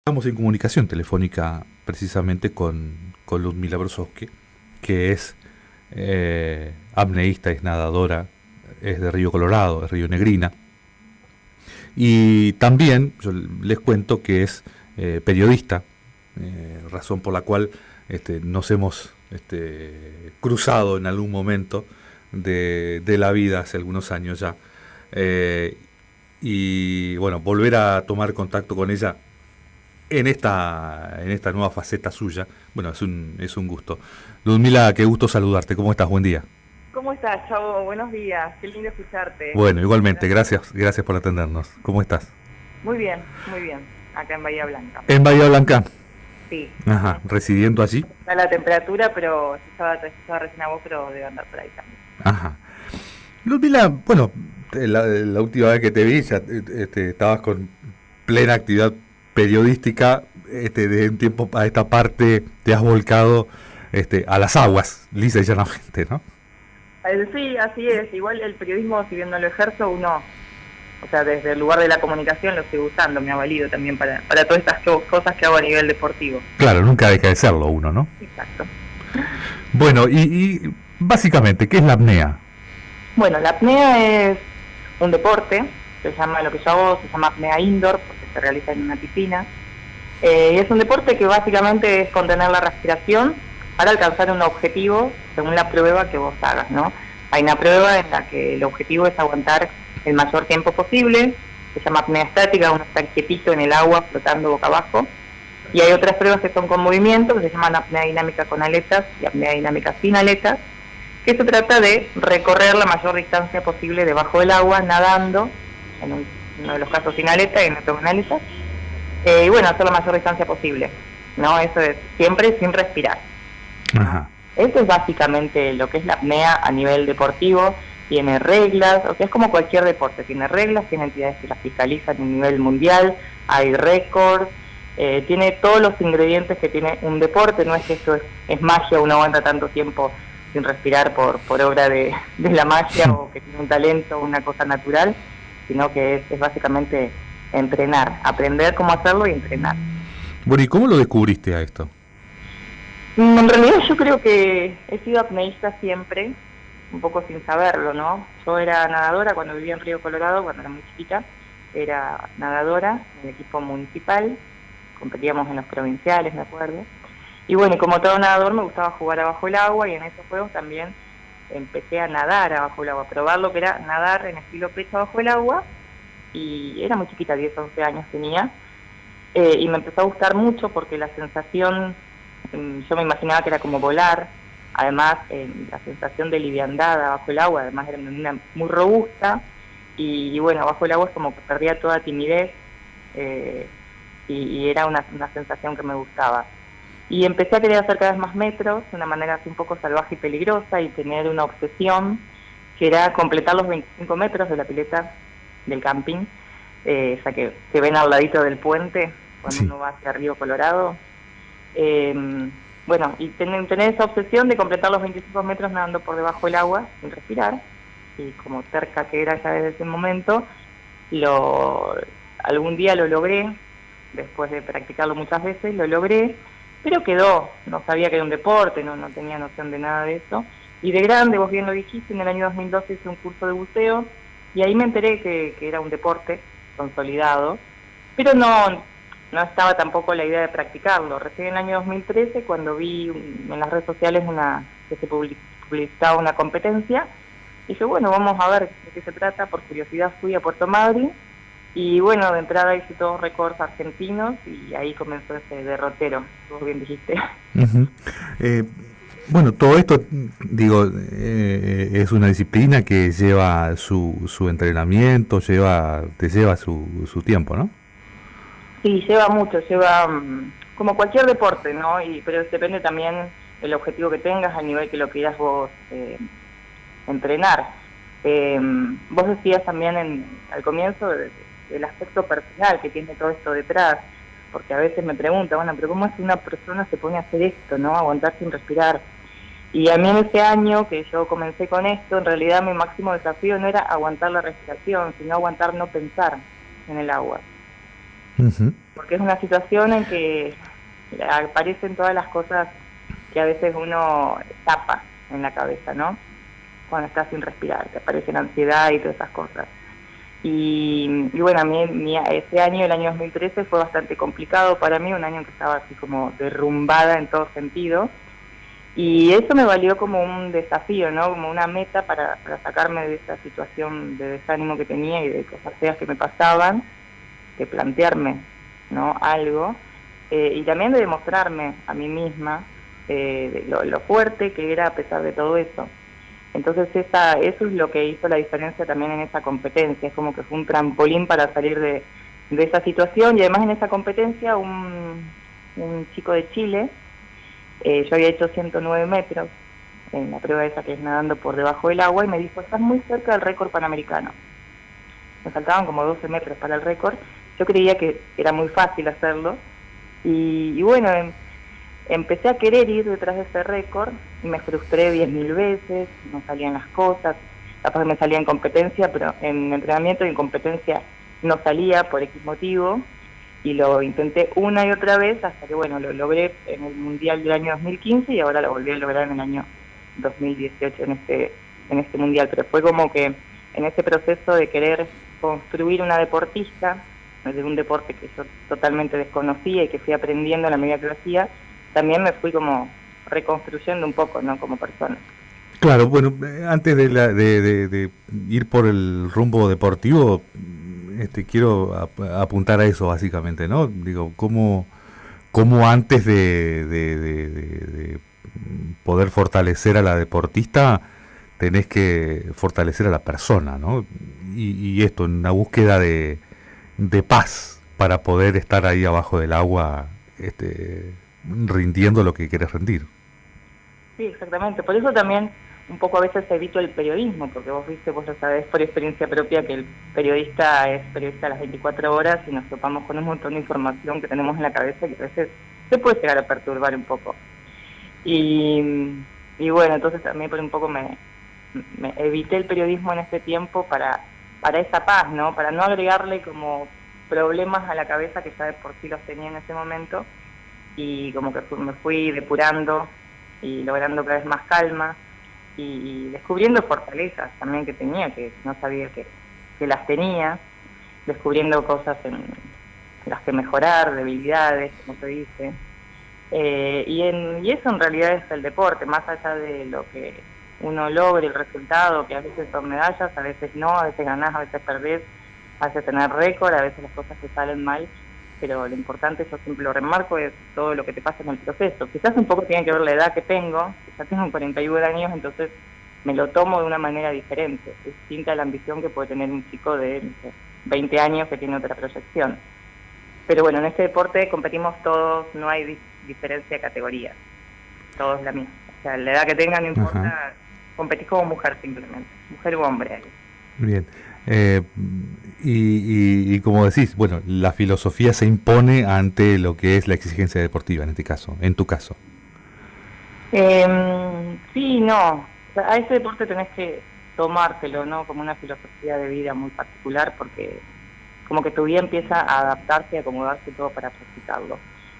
Estamos en comunicación telefónica precisamente con Ludmila Brosowski, que es apneísta, es nadadora, es de Río Colorado, de Río Negrina. Y también yo les cuento que es periodista, razón por la cual nos hemos cruzado en algún momento de la vida hace algunos años ya. Y bueno, volver a tomar contacto con ella en esta nueva faceta suya, bueno, es un gusto. Ludmila, qué gusto saludarte. ¿Cómo estás? Buen día. ¿Cómo estás, Chavo? Buenos días, qué lindo escucharte. Bueno, igualmente, Gracias. gracias por atendernos. ¿Cómo estás? Muy bien, acá en Bahía Blanca. En Bahía Blanca. Sí. Ajá, residiendo allí. Está la temperatura, pero estaba recién a vos, pero debe andar por ahí también. Ajá. Ludmila, bueno, la última vez que te vi ya estabas con plena actividad periodística. De un tiempo a esta parte te has volcado a las aguas, lisa y llanamente, ¿no? Sí, así es. Igual el periodismo, si bien no lo ejerzo, uno, o sea, desde el lugar de la comunicación lo estoy usando, me ha valido también para todas estas cosas que hago a nivel deportivo. Claro, nunca deja de serlo uno, ¿no? Exacto. Bueno, y básicamente, ¿qué es la apnea? Bueno, la apnea es un deporte, se llama, lo que yo hago se llama apnea indoor, porque se realiza en una piscina. Y es un deporte que básicamente es contener la respiración para alcanzar un objetivo según la prueba que vos hagas, ¿no? Hay una prueba en la que el objetivo es aguantar el mayor tiempo posible, se llama apnea estática, uno está quietito en el agua flotando boca abajo, y hay otras pruebas que son con movimiento, que se llaman apnea dinámica con aletas y apnea dinámica sin aletas, que se trata de recorrer la mayor distancia posible debajo del agua, nadando, en uno de los casos sin aleta y en otro con aletas, y bueno, hacer la mayor distancia posible, ¿no? Eso es siempre sin respirar. Ajá. Eso es básicamente lo que es la apnea a nivel deportivo. Tiene reglas, o sea, es como cualquier deporte, tiene reglas, tiene entidades que las fiscalizan a nivel mundial, hay récords, tiene todos los ingredientes que tiene un deporte. No es que esto es magia, uno aguanta tanto tiempo sin respirar por obra de la magia o que tiene un talento o una cosa natural, sino que es básicamente entrenar, aprender cómo hacerlo y entrenar. Bueno, ¿y cómo lo descubriste a esto? En realidad yo creo que he sido apneísta siempre, un poco sin saberlo, ¿no? Yo era nadadora cuando vivía en Río Colorado, cuando era muy chiquita, era nadadora en el equipo municipal, competíamos en los provinciales, me acuerdo. Y bueno, y como todo nadador me gustaba jugar abajo el agua, y en esos juegos también empecé a nadar abajo el agua, a probar lo que era nadar en estilo pecho abajo el agua, y era muy chiquita, 10, 11 años tenía, y me empezó a gustar mucho porque la sensación, yo me imaginaba que era como volar, además la sensación de liviandad abajo el agua, además era una muy robusta, y bueno, abajo el agua es como que perdía toda timidez, y era una sensación que me gustaba. Y empecé a querer hacer cada vez más metros, de una manera así un poco salvaje y peligrosa, y tener una obsesión, que era completar los 25 metros de la pileta del camping, esa que ven al ladito del puente, cuando Sí. uno va hacia Río Colorado. Bueno, y tener esa obsesión de completar los 25 metros nadando por debajo del agua, sin respirar, y como terca que era ya desde ese momento, algún día lo logré, después de practicarlo muchas veces, lo logré, pero quedó, no sabía que era un deporte, no tenía noción de nada de eso, y de grande, vos bien lo dijiste, en el año 2012 hice un curso de buceo, y ahí me enteré que era un deporte consolidado, pero no estaba tampoco la idea de practicarlo. Recién en el año 2013, cuando vi en las redes sociales que se publicitaba una competencia, dije, bueno, vamos a ver de qué se trata. Por curiosidad fui a Puerto Madryn, y bueno, de entrada hice todos récords argentinos, y ahí comenzó ese derrotero, vos bien dijiste. Ujú. Bueno, todo esto, digo, es una disciplina que lleva su entrenamiento, te lleva su tiempo, ¿no? Sí, lleva mucho, como cualquier deporte, ¿no? Pero depende también del objetivo que tengas, al nivel que lo quieras vos entrenar. Vos decías también al comienzo del aspecto personal que tiene todo esto detrás, porque a veces me preguntan, bueno, pero ¿cómo es que una persona se pone a hacer esto, ¿no? Aguantar sin respirar. Y a mí en ese año que yo comencé con esto, en realidad mi máximo desafío no era aguantar la respiración, sino aguantar no pensar en el agua. Ujú. porque es una situación en que aparecen todas las cosas que a veces uno tapa en la cabeza, ¿no? Cuando estás sin respirar, te aparece la ansiedad y todas esas cosas. Y bueno, a mí ese año, el año 2013, fue bastante complicado para mí, un año en que estaba así como derrumbada en todo sentido. Y eso me valió como un desafío, ¿no? Como una meta para sacarme de esa situación de desánimo que tenía y de cosas feas que me pasaban, de plantearme, ¿no? Algo, y también de demostrarme a mí misma lo fuerte que era a pesar de todo eso. Entonces eso es lo que hizo la diferencia también en esa competencia, es como que fue un trampolín para salir de esa situación. Y además en esa competencia un chico de Chile, yo había hecho 109 metros en la prueba esa que es nadando por debajo del agua, y me dijo: estás muy cerca del récord panamericano. Me faltaban como 12 metros para el récord. Yo creía que era muy fácil hacerlo, y bueno, empecé a querer ir detrás de ese récord y me frustré 10.000 veces, no salían las cosas, capaz que me salía en competencia, pero en entrenamiento y en competencia no salía por X motivo, y lo intenté una y otra vez hasta que, bueno, lo logré en el Mundial del año 2015 y ahora lo volví a lograr en el año 2018 en este Mundial. Pero fue como que en ese proceso de querer construir una deportista, de un deporte que yo totalmente desconocía y que fui aprendiendo a la medida que lo hacía, también me fui como reconstruyendo un poco, ¿no? Como persona. Claro, bueno, antes de ir por el rumbo deportivo, quiero apuntar a eso básicamente, ¿no? Digo, cómo antes de poder fortalecer a la deportista, tenés que fortalecer a la persona, ¿no? Y esto, en una búsqueda de paz para poder estar ahí abajo del agua, rindiendo lo que querés rendir. Sí, exactamente. Por eso también un poco a veces evito el periodismo, porque vos lo sabés por experiencia propia, que el periodista es periodista a las 24 horas y nos topamos con un montón de información que tenemos en la cabeza que a veces se puede llegar a perturbar un poco. Y bueno, entonces también por un poco me evité el periodismo en este tiempo para esa paz, ¿no? Para no agregarle como problemas a la cabeza que ya de por sí los tenía en ese momento, y como que me fui depurando y logrando cada vez más calma y descubriendo fortalezas también que tenía, que no sabía que las tenía, descubriendo cosas en las que mejorar, debilidades, como se dice. Y eso en realidad es el deporte, más allá de lo que uno logre, el resultado, que a veces son medallas, a veces no, a veces ganás, a veces perdés, a veces tenés récord, a veces las cosas te salen mal, pero lo importante, yo siempre lo remarco, es todo lo que te pasa en el proceso. Quizás un poco tiene que ver la edad que tengo, ya tengo 41 años, entonces me lo tomo de una manera diferente, es distinta a la ambición que puede tener un chico de, no sé, 20 años que tiene otra proyección. Pero bueno, en este deporte competimos todos, no hay diferencia de categoría, todos la misma. O sea, la edad que tengan no importa. Ajá. Competís como mujer simplemente, mujer u hombre. Bien. Y como decís, bueno, la filosofía se impone ante lo que es la exigencia deportiva en este caso, en tu caso. Sí, no. O sea, a ese deporte tenés que tomártelo, ¿no? Como una filosofía de vida muy particular, porque como que tu vida empieza a adaptarse y acomodarse todo para practicarlo.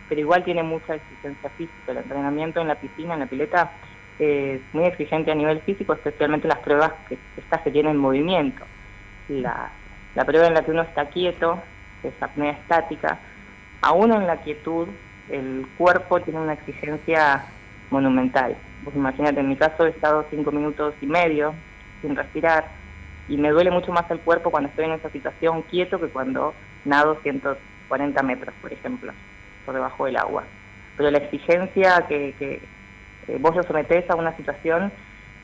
Pero igual tiene mucha exigencia física. El entrenamiento en la piscina, en la pileta, es muy exigente a nivel físico, especialmente las pruebas estas que tienen movimiento. La prueba en la que uno está quieto, que es apnea estática, aún en la quietud, el cuerpo tiene una exigencia monumental. Pues imagínate, en mi caso he estado 5 minutos y medio sin respirar, y me duele mucho más el cuerpo cuando estoy en esa situación quieto que cuando nado 140 metros, por ejemplo, por debajo del agua. Pero la exigencia que vos lo sometés a una situación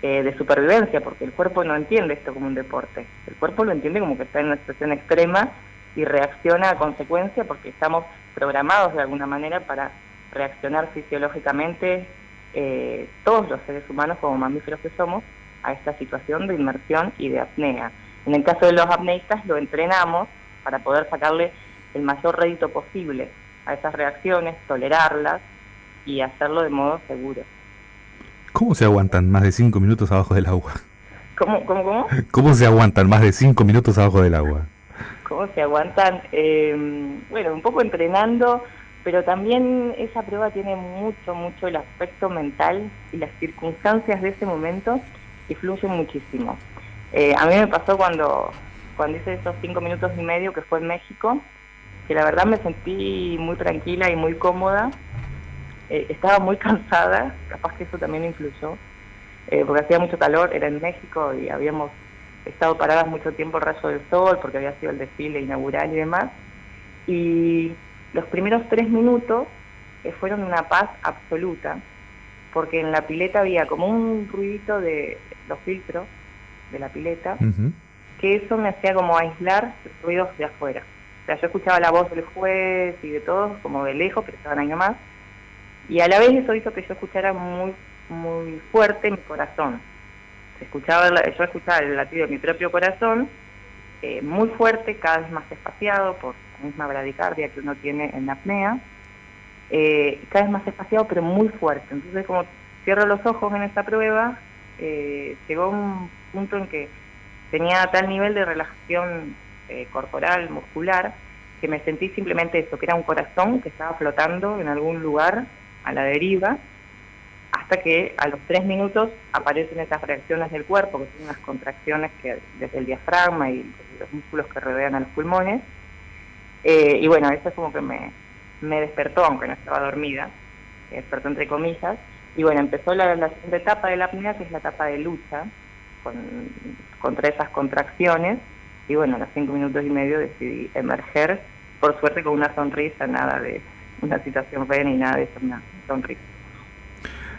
de supervivencia, porque el cuerpo no entiende esto como un deporte. El cuerpo lo entiende como que está en una situación extrema y reacciona a consecuencia, porque estamos programados de alguna manera para reaccionar fisiológicamente, todos los seres humanos como mamíferos que somos, a esta situación de inmersión y de apnea. En el caso de los apneístas lo entrenamos para poder sacarle el mayor rédito posible a esas reacciones, tolerarlas y hacerlo de modo seguro. ¿Cómo se aguantan más de 5 minutos abajo del agua? ¿Cómo? ¿Cómo se aguantan más de 5 minutos abajo del agua? ¿Cómo se aguantan? Bueno, un poco entrenando, pero también esa prueba tiene mucho el aspecto mental y las circunstancias de ese momento influyen muchísimo. A mí me pasó cuando hice esos 5 minutos y medio, que fue en México, que la verdad me sentí muy tranquila y muy cómoda. Estaba muy cansada, capaz que eso también influyó, porque hacía mucho calor, era en México y habíamos estado paradas mucho tiempo al rayo del sol porque había sido el desfile inaugural y demás. Y los primeros 3 minutos fueron una paz absoluta, porque en la pileta había como un ruidito de los filtros de la pileta, Ujú. que eso me hacía como aislar los ruidos de afuera. O sea, yo escuchaba la voz del juez y de todos, como de lejos, pero estaban ahí nomás, y a la vez eso hizo que yo escuchara muy fuerte mi corazón. Yo escuchaba el latido de mi propio corazón, muy fuerte, cada vez más espaciado, por la misma bradicardia que uno tiene en la apnea, cada vez más espaciado, pero muy fuerte. Entonces, como cierro los ojos en esta prueba, llegó un punto en que tenía tal nivel de relajación corporal, muscular, que me sentí simplemente eso, que era un corazón que estaba flotando en algún lugar a la deriva, hasta que a los 3 minutos aparecen esas reacciones del cuerpo, que son unas contracciones que desde el diafragma y los músculos que rodean a los pulmones. Y bueno, eso es como que me despertó, aunque no estaba dormida, despertó entre comillas. Y bueno, empezó la siguiente etapa de la apnea, que es la etapa de lucha contra esas contracciones. Y bueno, a los 5 minutos y medio decidí emerger, por suerte con una sonrisa, nada de una situación fea ni nada de eso, una sonrisa.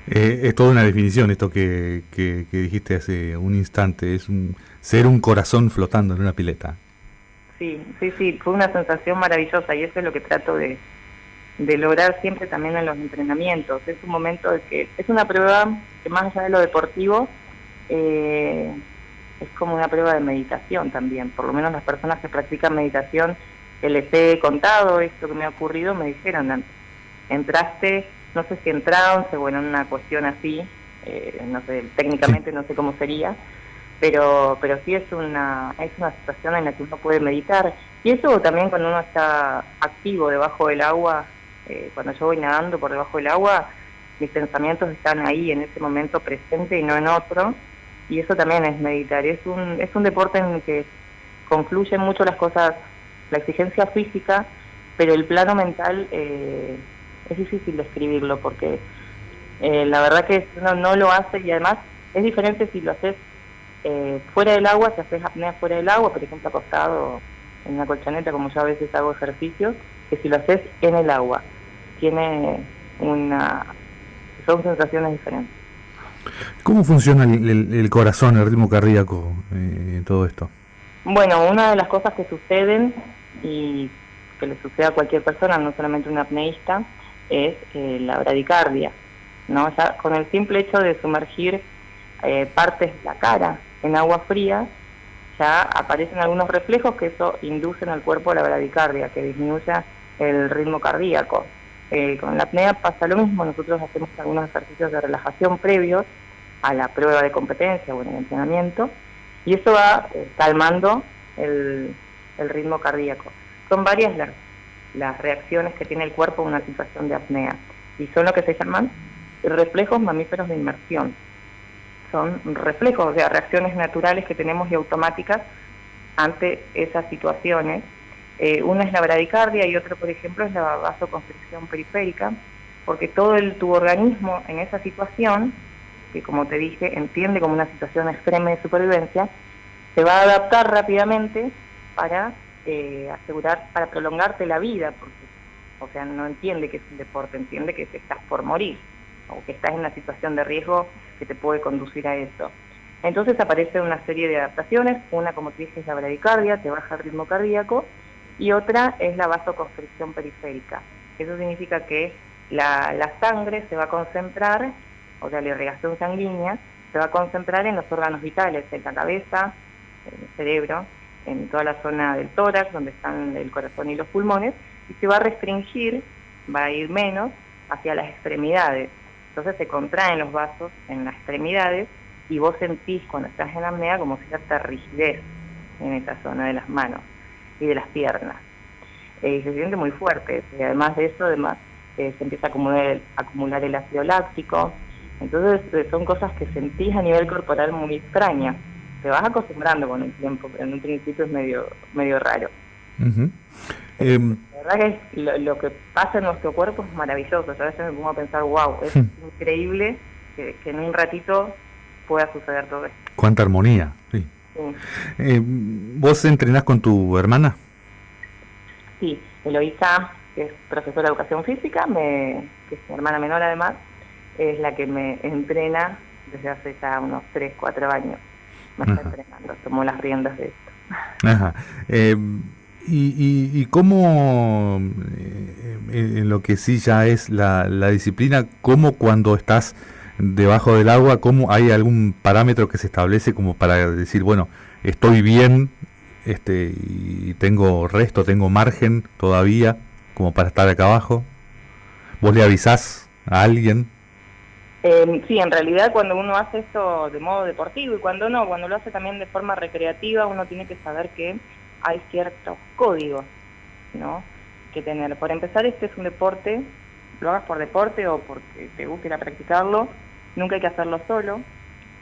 Es toda una definición esto que dijiste hace un instante, ser un corazón flotando en una pileta. Sí, fue una sensación maravillosa y eso es lo que trato de lograr siempre también en los entrenamientos. Es un momento de que es una prueba que más allá de lo deportivo, es como una prueba de meditación también. Por lo menos las personas que practican meditación, que les he contado esto que me ha ocurrido, me dijeron, entraste, no sé si en trance o en una cuestión así, no sé, técnicamente no sé cómo sería, pero sí es una situación en la que uno puede meditar. Y eso también cuando uno está activo debajo del agua, cuando yo voy nadando por debajo del agua, mis pensamientos están ahí en ese momento presente y no en otro, y eso también es meditar. Es un deporte en el que confluyen mucho las cosas, la exigencia física, pero el plano mental es difícil describirlo, porque la verdad que si uno no lo hace, y además es diferente si lo haces fuera del agua, si haces apnea fuera del agua, por ejemplo acostado en una colchoneta, como yo a veces hago ejercicios, que si lo haces en el agua. Son sensaciones diferentes. ¿Cómo funciona el corazón, el ritmo cardíaco en todo esto? Bueno, una de las cosas que suceden y que le sucede a cualquier persona, no solamente a un apneísta, es la bradicardia, ¿no? Ya con el simple hecho de sumergir partes de la cara en agua fría, ya aparecen algunos reflejos que eso inducen al cuerpo a la bradicardia, que disminuya el ritmo cardíaco. Con la apnea pasa lo mismo, nosotros hacemos algunos ejercicios de relajación previos a la prueba de competencia o en el entrenamiento, y eso va calmando el ritmo cardíaco. Son varias las reacciones que tiene el cuerpo en una situación de apnea, y son lo que se llaman reflejos mamíferos de inmersión. Son reflejos, o sea, reacciones naturales que tenemos y automáticas ante esas situaciones. Una es la bradicardia y otra, por ejemplo, es la vasoconstricción periférica, porque todo tu organismo en esa situación, que como te dije, entiende como una situación extrema de supervivencia, se va a adaptar rápidamente para para prolongarte la vida, porque, o sea, no entiende que es un deporte, entiende que te estás por morir, o que estás en una situación de riesgo que te puede conducir a eso. Entonces aparece una serie de adaptaciones, una, como te dije, es la bradicardia, te baja el ritmo cardíaco, y otra es la vasoconstricción periférica. Eso significa que la sangre se va a concentrar, o sea, la irrigación sanguínea, se va a concentrar en los órganos vitales, en la cabeza, en el cerebro, en toda la zona del tórax, donde están el corazón y los pulmones, y se va a restringir, va a ir menos, hacia las extremidades. Entonces se contraen los vasos en las extremidades, y vos sentís cuando estás en apnea como cierta rigidez en esa zona de las manos. y de las piernas. Y se siente muy fuerte, y además de eso, se empieza a acumular el ácido láctico. Entonces son cosas que sentís a nivel corporal muy extrañas. Te vas acostumbrando con el tiempo, pero en un principio es medio raro. Ujú. Em, La verdad que lo que pasa en nuestro cuerpo es maravilloso. Yo a veces me pongo a pensar, wow, es increíble que en un ratito pueda suceder todo esto. Cuánta armonía, sí. Sí, ¿Vos entrenás con tu hermana? sí, Eloisa, que es profesora de educación física, que es mi hermana menor además, es la que me entrena desde hace ya unos 3, 4 años. Me está Ajá. entrenando, tomó las riendas de esto. Ajá. Y cómo, en lo que sí ya es la disciplina, cómo cuando estás debajo del agua, cómo hay algún parámetro que se establece como para decir, bueno, estoy bien, y tengo margen todavía como para estar acá abajo? ¿Vos le avisás a alguien? Sí, en realidad cuando uno hace esto de modo deportivo y cuando no, cuando lo hace también de forma recreativa, uno tiene que saber que hay ciertos códigos, ¿no?, que tener. Por empezar, este es un deporte, lo hagas por deporte o porque te guste ir a practicarlo, nunca hay que hacerlo solo,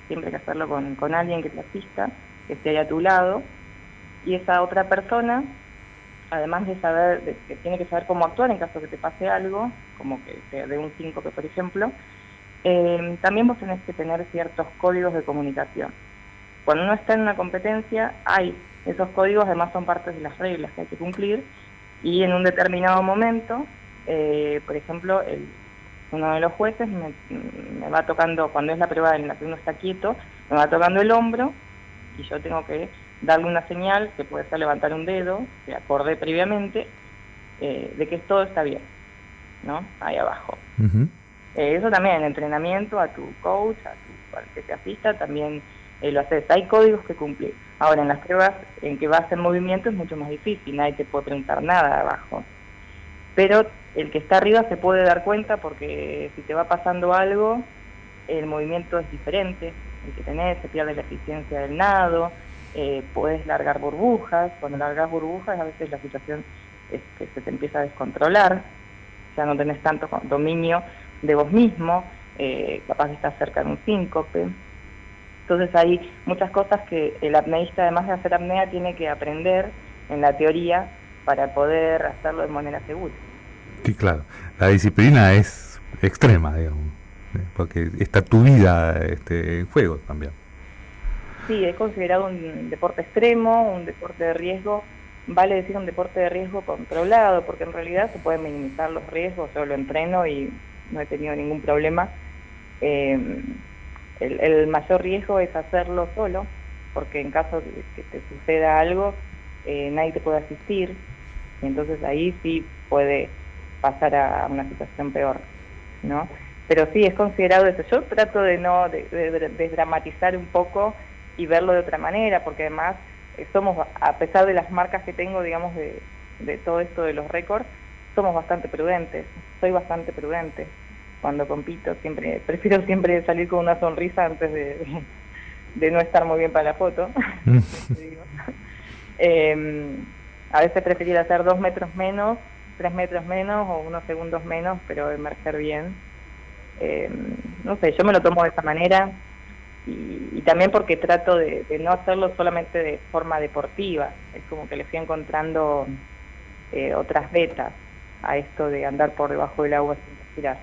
siempre hay que hacerlo con alguien que te asista, que esté ahí a tu lado, y esa otra persona, además de que tiene que saber cómo actuar en caso de que te pase algo, como que te dé un síncope, por ejemplo, también vos tenés que tener ciertos códigos de comunicación. Cuando uno está en una competencia, esos códigos además son partes de las reglas que hay que cumplir, y en un determinado momento, por ejemplo, uno de los jueces me va tocando, cuando es la prueba en la que uno está quieto, me va tocando el hombro, y yo tengo que darle una señal, que puede ser levantar un dedo, que acordé previamente, de que todo está bien, ¿no?, ahí abajo. Ujú. Eso también, en entrenamiento, a tu coach, al que te asista, también lo haces. Hay códigos que cumplir. Ahora, en las pruebas en que vas en movimiento es mucho más difícil, nadie te puede preguntar nada abajo. Pero el que está arriba se puede dar cuenta porque si te va pasando algo, el movimiento es diferente, el que tenés, se pierde la eficiencia del nado, podés largar burbujas. Cuando largas burbujas, a veces la situación es que se te empieza a descontrolar, ya no tenés tanto dominio de vos mismo, capaz de estar cerca de un síncope. Entonces hay muchas cosas que el apneísta, además de hacer apnea, tiene que aprender en la teoría para poder hacerlo de manera segura. Sí, claro. La disciplina es extrema, digamos, porque está tu vida en juego también. Sí, es considerado un deporte extremo, un deporte de riesgo. Vale decir un deporte de riesgo controlado, porque en realidad se pueden minimizar los riesgos. Yo lo entreno y no he tenido ningún problema. El mayor riesgo es hacerlo solo, porque en caso de que te suceda algo, nadie te puede asistir, y entonces ahí sí puede pasar a una situación peor, ¿no? Pero sí, es considerado eso. Yo trato de no desdramatizar un poco y verlo de otra manera, porque además somos, a pesar de las marcas que tengo, digamos, de todo esto de los récords, somos bastante prudentes. Soy bastante prudente. Cuando compito prefiero siempre salir con una sonrisa antes de no estar muy bien para la foto. A veces preferiría hacer 2 metros menos, 3 metros menos o unos segundos menos, pero emerger bien. No sé, yo me lo tomo de esa manera, y también porque trato de no hacerlo solamente de forma deportiva. Es como que le fui encontrando otras vetas a esto de andar por debajo del agua sin respirar.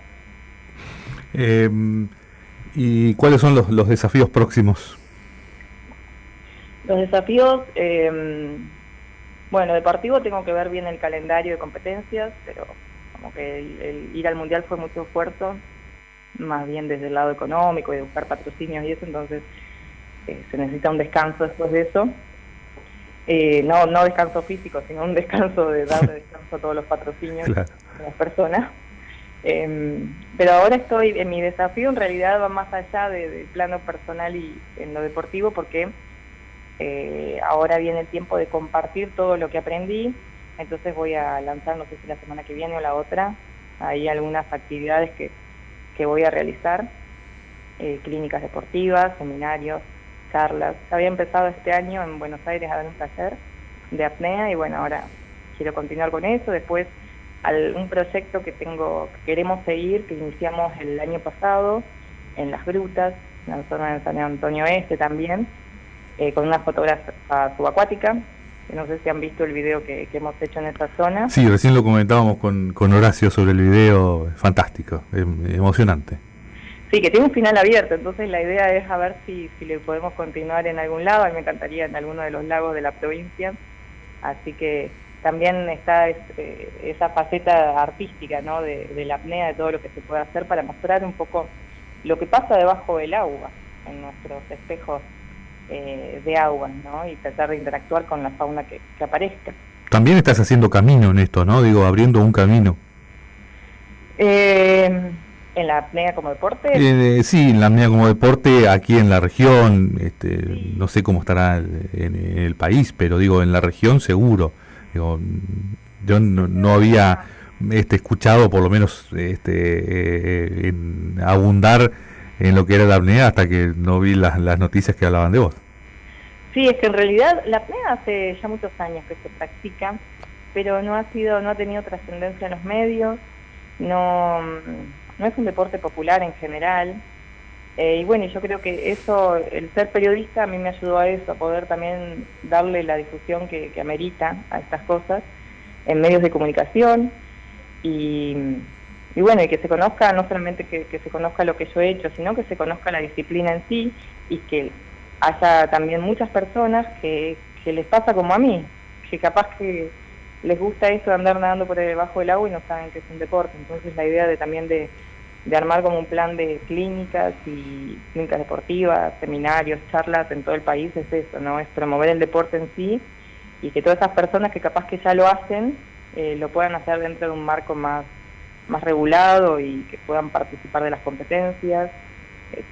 ¿Y cuáles son los desafíos próximos? Los desafíos, bueno, deportivo tengo que ver bien el calendario de competencias, pero como que el ir al mundial fue mucho esfuerzo, más bien desde el lado económico y de buscar patrocinios y eso, entonces se necesita un descanso después de eso. No descanso físico, sino un descanso de darle descanso a todos los patrocinios, claro, a las personas. Pero ahora mi desafío en realidad va más allá del plano personal y en lo deportivo, porque ahora viene el tiempo de compartir todo lo que aprendí. Entonces voy a lanzar, no sé si la semana que viene o la otra, hay algunas actividades que voy a realizar, clínicas deportivas, seminarios, charlas. Había empezado este año en Buenos Aires a dar un taller de apnea y bueno, ahora quiero continuar con eso. Después un proyecto que queremos seguir, que iniciamos el año pasado en Las Grutas, en la zona de San Antonio Este también, con una fotógrafa subacuática. No sé si han visto el video que hemos hecho en esta zona. Sí, recién lo comentábamos con Horacio sobre el video, fantástico, emocionante. Sí, que tiene un final abierto, entonces la idea es a ver si le podemos continuar en algún lado. A mí me encantaría en alguno de los lagos de la provincia, así que también está esa faceta artística, ¿no? de la apnea, de todo lo que se puede hacer para mostrar un poco lo que pasa debajo del agua, en nuestros espejos de agua, ¿no? Y tratar de interactuar con la fauna que aparezca. También estás haciendo camino en esto, ¿no? Digo, abriendo un camino. ¿En la apnea como deporte? Sí, en la apnea como deporte, aquí en la región, Sí. no sé cómo estará en el país, pero digo, en la región seguro. Digo, yo no había escuchado, por lo menos, en abundar en lo que era la apnea hasta que no vi las noticias que hablaban de vos. Sí, es que en realidad la apnea hace ya muchos años que se practica, pero no ha tenido trascendencia en los medios, no es un deporte popular en general, y bueno, yo creo que eso, el ser periodista a mí me ayudó a eso, a poder también darle la difusión que amerita a estas cosas en medios de comunicación, y bueno, y que se conozca, no solamente que se conozca lo que yo he hecho, sino que se conozca la disciplina en sí, y que haya también muchas personas que les pasa como a mí, que capaz que les gusta esto de andar nadando por debajo del agua y no saben que es un deporte. Entonces la idea también de armar como un plan de clínicas y clínicas deportivas, seminarios, charlas en todo el país es eso, ¿no? Es promover el deporte en sí y que todas esas personas que capaz que ya lo hacen, lo puedan hacer dentro de un marco más regulado y que puedan participar de las competencias,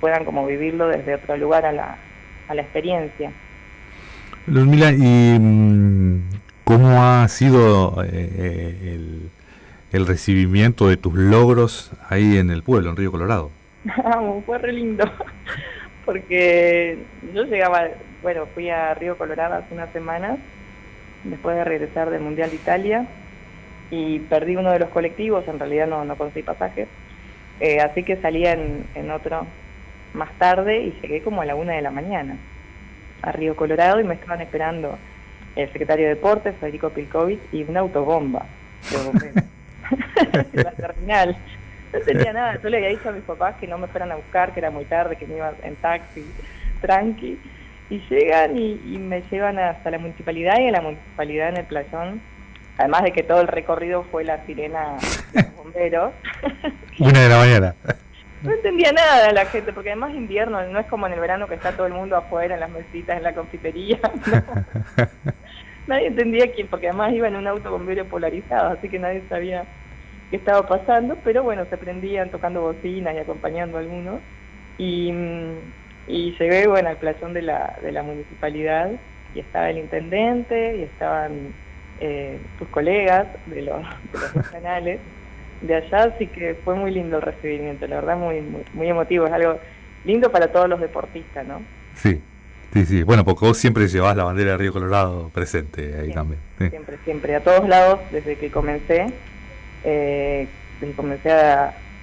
puedan como vivirlo desde otro lugar a la experiencia. Luzmila, ¿y cómo ha sido el recibimiento de tus logros ahí en el pueblo, en Río Colorado? Fue re lindo, porque yo fui a Río Colorado hace unas semanas, después de regresar del Mundial de Italia, y perdí uno de los colectivos, en realidad no conseguí pasajes, así que salía en otro más tarde y llegué como a la 1 de la mañana a Río Colorado y me estaban esperando el secretario de Deportes, Federico Pilkovic, y una autobomba de bomberos. La terminal. No tenía nada, yo le había dicho a mis papás que no me fueran a buscar, que era muy tarde, que me iba en taxi, tranqui, y llegan y me llevan hasta la municipalidad, y en la municipalidad, en el playón, además de que todo el recorrido fue la sirena de los bomberos. 1 de la mañana. No entendía nada la gente, porque además invierno, no es como en el verano que está todo el mundo afuera, en las mesitas, en la confitería, no. Nadie entendía quién, porque además iba en un auto bombero polarizado, así que nadie sabía qué estaba pasando, pero bueno, se prendían tocando bocinas y acompañando a algunos, y llegué, bueno, al playón de la municipalidad, y estaba el intendente, y estaban tus colegas de los canales de allá, así que fue muy lindo el recibimiento, la verdad muy emotivo, es algo lindo para todos los deportistas, ¿no? Sí. Bueno, porque vos siempre llevás la bandera de Río Colorado presente ahí también. Sí. Siempre, a todos lados, desde que comencé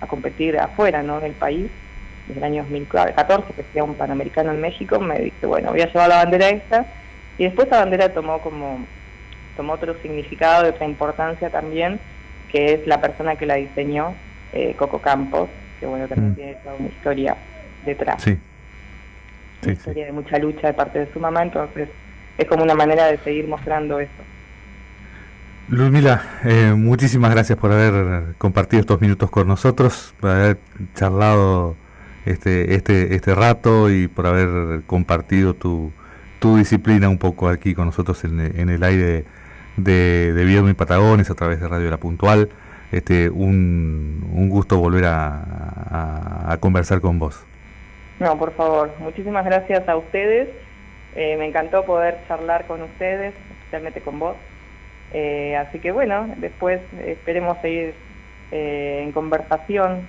a competir afuera, ¿no? Del país, desde el año 2014, que fui a un Panamericano en México, me dije, bueno, voy a llevar la bandera esta, y después la bandera tomó otro significado, de otra importancia también, que es la persona que la diseñó, Coco Campos, que bueno, también tiene toda una historia detrás. Sí. Una historia de mucha lucha de parte de su mamá, entonces es como una manera de seguir mostrando eso. Luzmila, muchísimas gracias por haber compartido estos minutos con nosotros, por haber charlado este rato y por haber compartido tu disciplina un poco aquí con nosotros en el aire de Viedma y Patagones a través de Radio La Puntual. Un gusto volver a conversar con vos. No, por favor, muchísimas gracias a ustedes, me encantó poder charlar con ustedes, especialmente con vos, así que bueno, después esperemos seguir en conversación,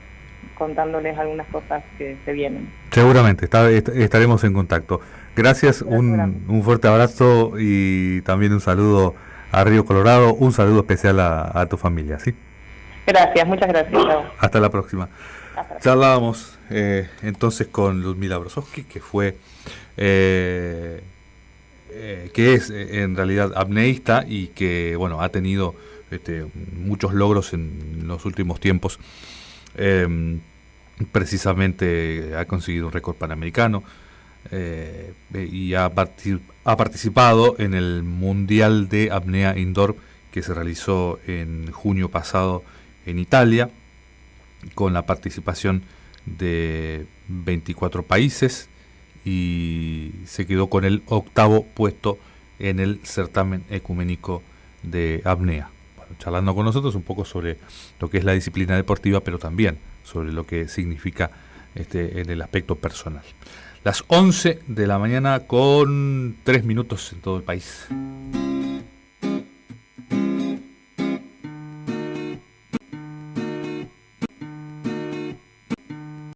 contándoles algunas cosas que se vienen. Seguramente, estaremos en contacto. Gracias, un fuerte abrazo y también un saludo a Río Colorado, un saludo especial a tu familia, ¿sí? Gracias, muchas gracias. Hasta la próxima. Charlábamos entonces con Ludmila Brozovsky, que fue que es en realidad apneísta y que bueno ha tenido muchos logros en los últimos tiempos. Precisamente ha conseguido un récord panamericano y ha participado en el Mundial de Apnea Indoor que se realizó en junio pasado en Italia, con la participación de 24 países, y se quedó con el 8º puesto en el certamen ecuménico de apnea. Bueno, charlando con nosotros un poco sobre lo que es la disciplina deportiva, pero también sobre lo que significa en el aspecto personal. Las 11 de la mañana con 3 minutos en todo el país.